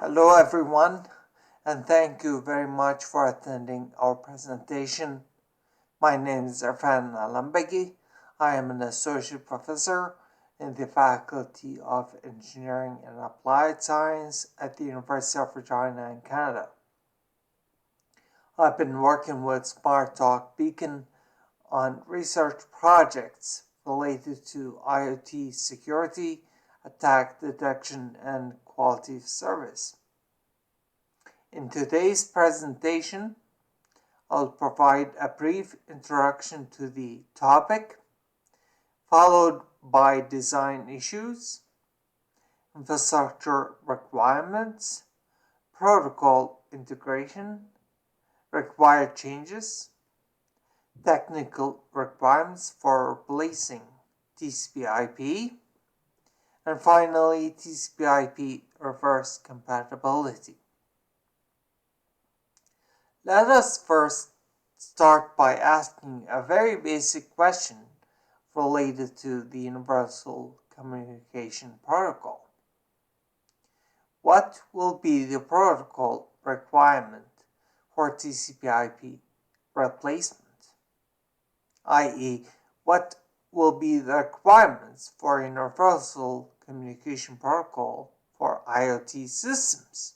Hello everyone, and thank you very much for attending our presentation. My name is Irfan Alambegi. I am an associate professor in the Faculty of Engineering and Applied Science at the University of Regina in Canada. I've been working with Smart Talk Beacon on research projects related to IoT security, attack detection, and quality of service. In today's presentation, I'll provide a brief introduction to the topic, followed by design issues, infrastructure requirements, protocol integration, required changes, technical requirements for replacing TCP/IP, and finally TCP/IP reverse compatibility. Let us first start by asking a very basic question related to the Universal Communication Protocol. What will be the protocol requirement for TCP/IP replacement? i.e., what will be the requirements for Universal Communication Protocol for IoT systems?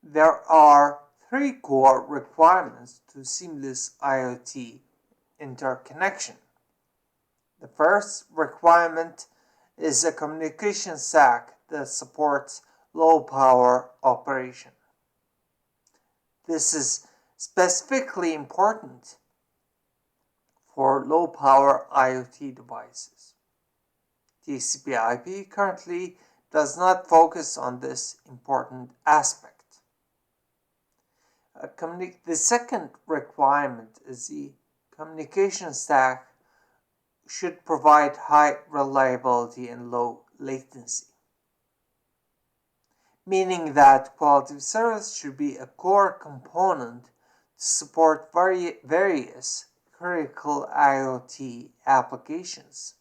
There are three core requirements to seamless IoT interconnection. The first requirement is a communication stack that supports low-power operation. This is specifically important for low-power IoT devices. TCP/IP currently does not focus on this important aspect. The second requirement is the communication stack should provide high reliability and low latency, meaning that quality of service should be a core component to support various critical IoT applications.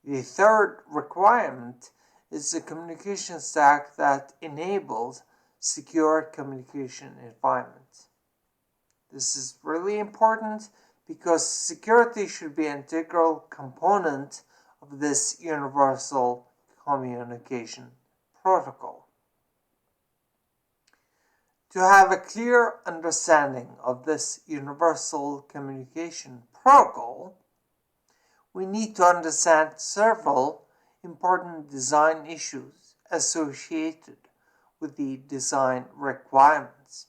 The third requirement is a communication stack that enables secure communication environment. This is really important because security should be an integral component of this universal communication protocol. To have a clear understanding of this universal communication protocol, we need to understand several important design issues associated with the design requirements.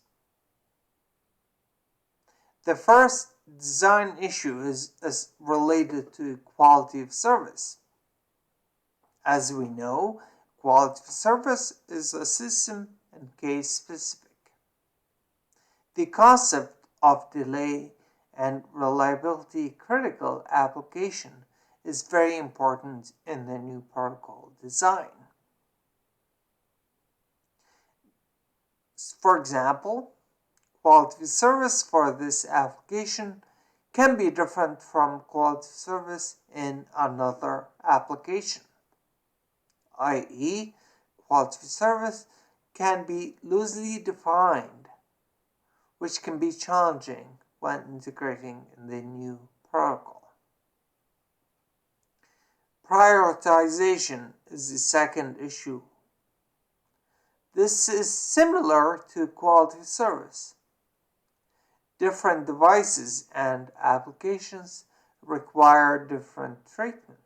The first design issue is related to quality of service. As we know, quality of service is a system and case specific. The concept of delay and reliability critical application is very important in the new protocol design. For example, quality of service for this application can be different from quality of service in another application, i.e., quality of service can be loosely defined, which can be challenging when integrating in the new protocol. Prioritization is the second issue. This is similar to quality of service. Different devices and applications require different treatment.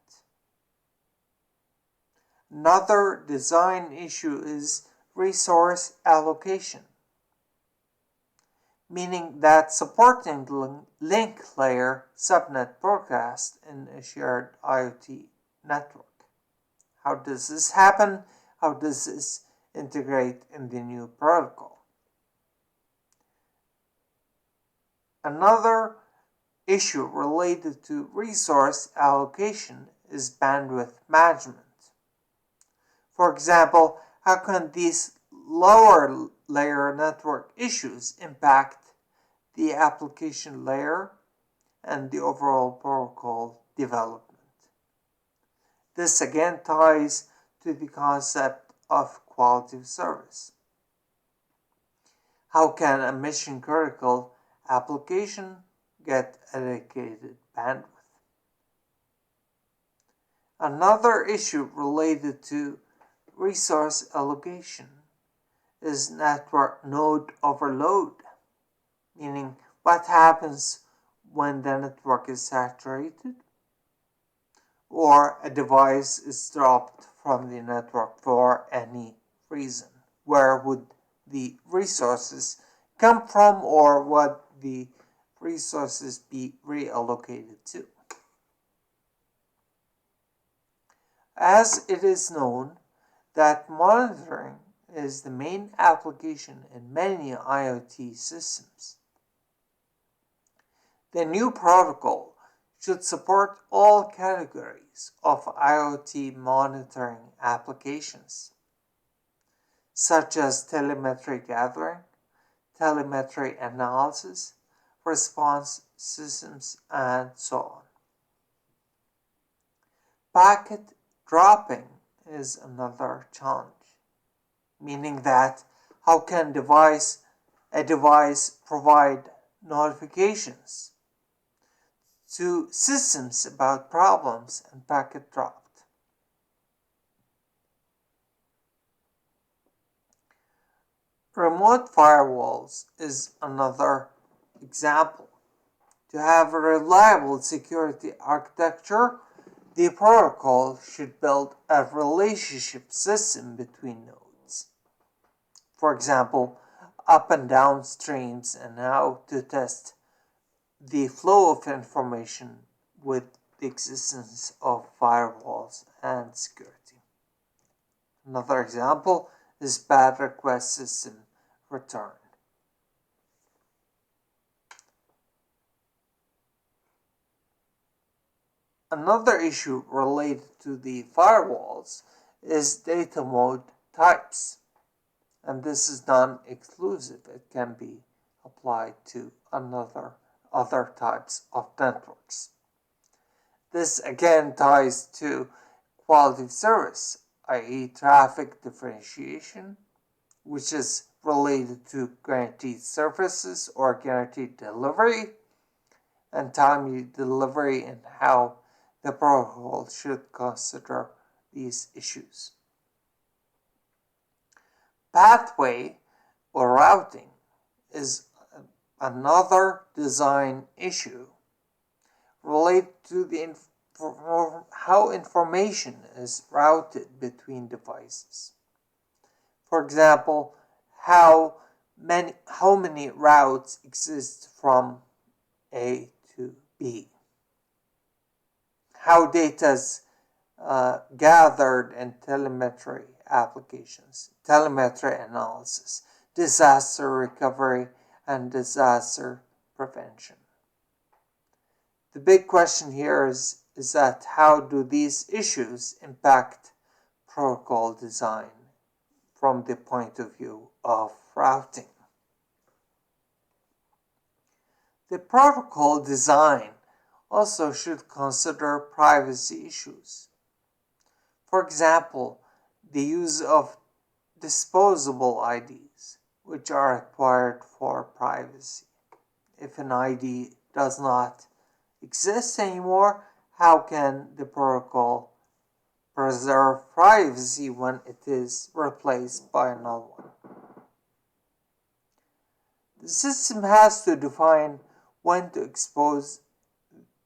Another design issue is resource allocation, meaning that supporting link layer subnet broadcast in a shared IoT network. How does this happen? How does this integrate in the new protocol? Another issue related to resource allocation is bandwidth management. For example, how can these lower layer network issues impact the application layer and the overall protocol development? This again ties to the concept of quality of service. How can a mission-critical application get allocated bandwidth? Another issue related to resource allocation is network node overload, meaning what happens when the network is saturated or a device is dropped from the network for any reason. Where would the resources come from, or would the resources be reallocated to? As it is known that monitoring is the main application in many IoT systems, the new protocol should support all categories of IoT monitoring applications, such as telemetry gathering, telemetry analysis, response systems, and so on. Packet dropping is another challenge, meaning that how can a device provide notifications to systems about problems and packet dropped. Remote firewalls is another example. To have a reliable security architecture, the protocol should build a relationship system between nodes. For example, up and down streams, and how to test the flow of information with the existence of firewalls and security. Another example is bad request system return. Another issue related to the firewalls is data mode types, and this is non-exclusive. It can be applied to other types of networks. This again ties to quality of service, i.e. traffic differentiation, which is related to guaranteed services or guaranteed delivery, and timely delivery, and how the protocol should consider these issues. Pathway or routing is another design issue related to how information is routed between devices. For example, how many routes exist from A to B, how data is gathered in telemetry applications, telemetry analysis, disaster recovery, and disaster prevention. The big question here is that how do these issues impact protocol design from the point of view of routing? The protocol design also should consider privacy issues. For example, the use of disposable IDs, which are required for privacy. If an ID does not exist anymore, how can the protocol preserve privacy when it is replaced by another one? The system has to define when to expose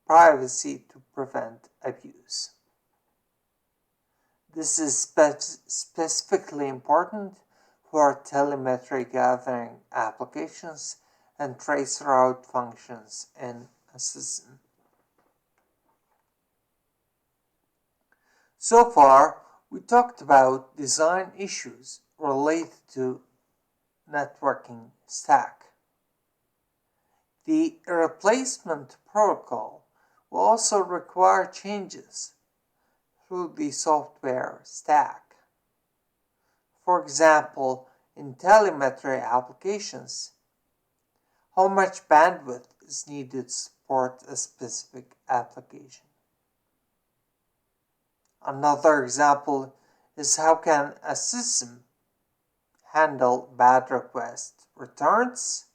privacy to prevent abuse. This is specifically important for telemetry gathering applications and trace route functions in a system. So far, we talked about design issues related to networking stack. The replacement protocol will also require changes through the software stack. For example, in telemetry applications, how much bandwidth is needed to support a specific application. Another example is how can a system handle bad request returns,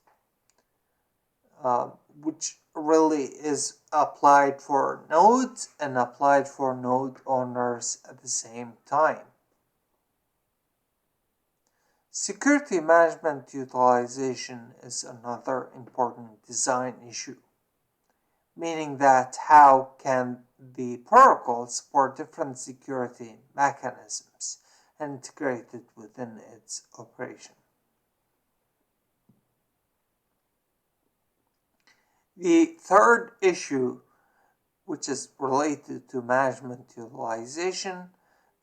which really is applied for nodes and applied for node owners at the same time. Security management utilization is another important design issue, meaning that how can the protocol support different security mechanisms integrated within its operation. The third issue, which is related to management utilization,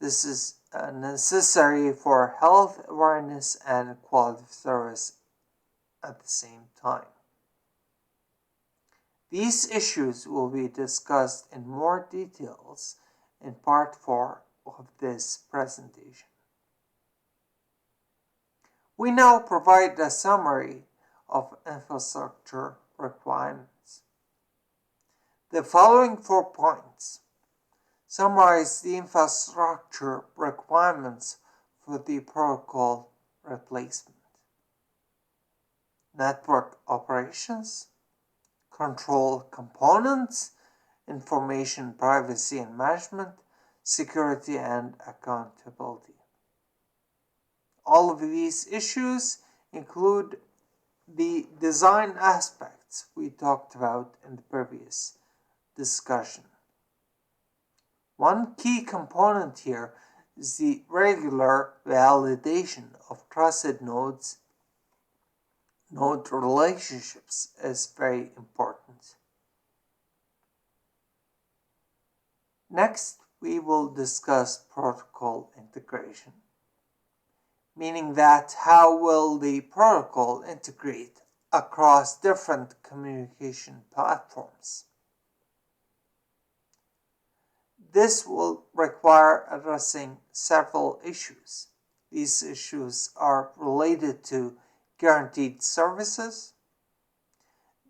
this is necessary for health awareness and quality of service at the same time. These issues will be discussed in more details in part 4 of this presentation. We now provide a summary of infrastructure requirements. The following 4 points summarize the infrastructure requirements for the protocol replacement: network operations, control components, information privacy and management, security and accountability. All of these issues include the design aspects we talked about in the previous discussion. One key component here is the regular validation of trusted nodes. Node relationships is very important. Next, we will discuss protocol integration, meaning that how will the protocol integrate across different communication platforms. This will require addressing several issues. These issues are related to guaranteed services.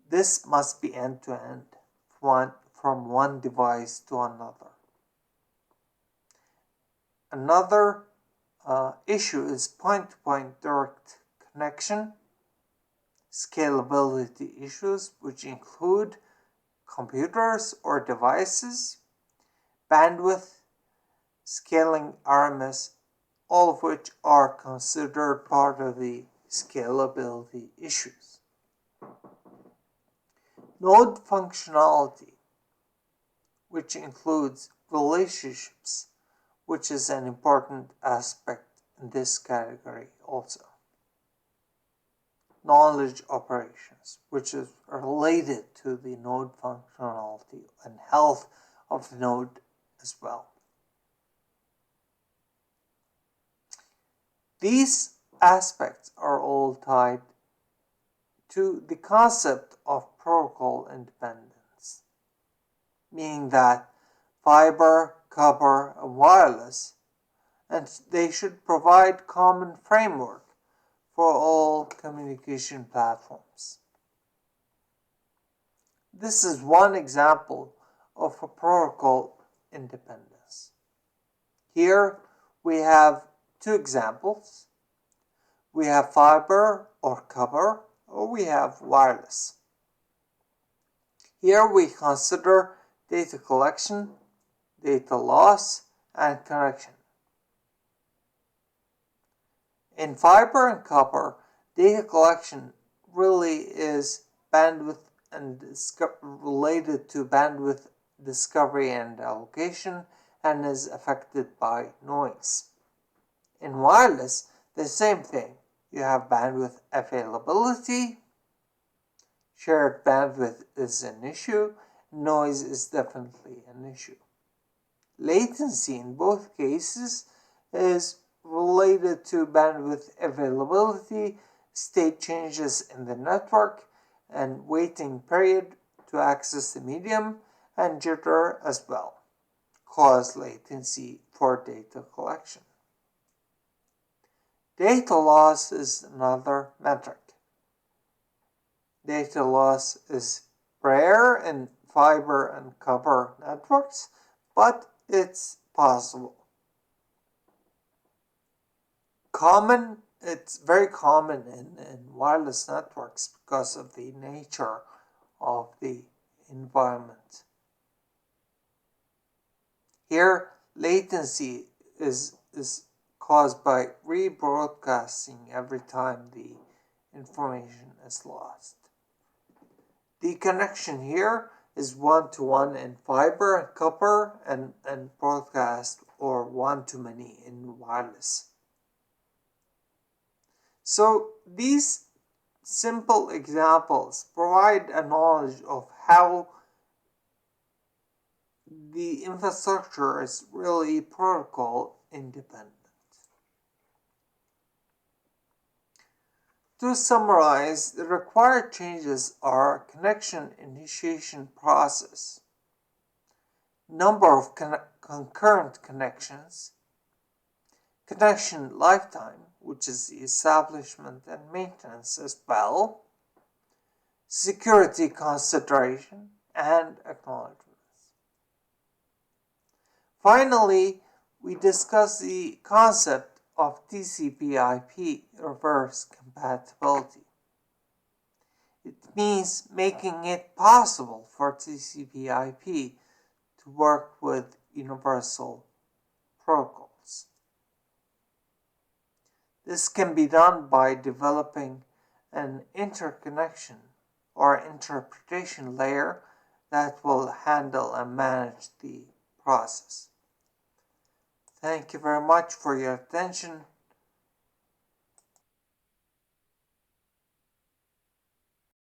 This must be end-to-end, from one device to another. Another issue is point-to-point direct connection, scalability issues, which include computers or devices, bandwidth, scaling RMS, all of which are considered part of the scalability issues. Node functionality, which includes relationships, which is an important aspect in this category also. Knowledge operations, which is related to the node functionality and health of the node as well. These aspects are all tied to the concept of protocol independence, meaning that fiber, copper, and wireless, and they should provide common framework for all communication platforms. This is one example of a protocol independence. Here we have 2 examples. We have fiber or copper, or we have wireless. Here we consider data collection, data loss, and connection. In fiber and copper, data collection really is bandwidth and related to bandwidth discovery and allocation, and is affected by noise. In wireless, the same thing. You have bandwidth availability. Shared bandwidth is an issue. Noise is definitely an issue. Latency in both cases is related to bandwidth availability, state changes in the network, and waiting period to access the medium, and jitter as well cause latency for data collection. Data loss is another metric. Data loss is rare in fiber and copper networks, but it's possible. It's very common in wireless networks because of the nature of the environment. Here, latency is caused by rebroadcasting every time the information is lost. The connection here is one-to-one in fiber and copper and broadcast or one-to-many in wireless. So these simple examples provide a knowledge of how the infrastructure is really protocol independent. To summarize, the required changes are connection initiation process, number of concurrent connections, connection lifetime, which is the establishment and maintenance as well, security consideration, and acknowledgements. Finally, we discuss the concept of TCPIP reverse compatibility. It means making it possible for TCPIP to work with universal protocols. This can be done by developing an interconnection or interpretation layer that will handle and manage the process. Thank you very much for your attention.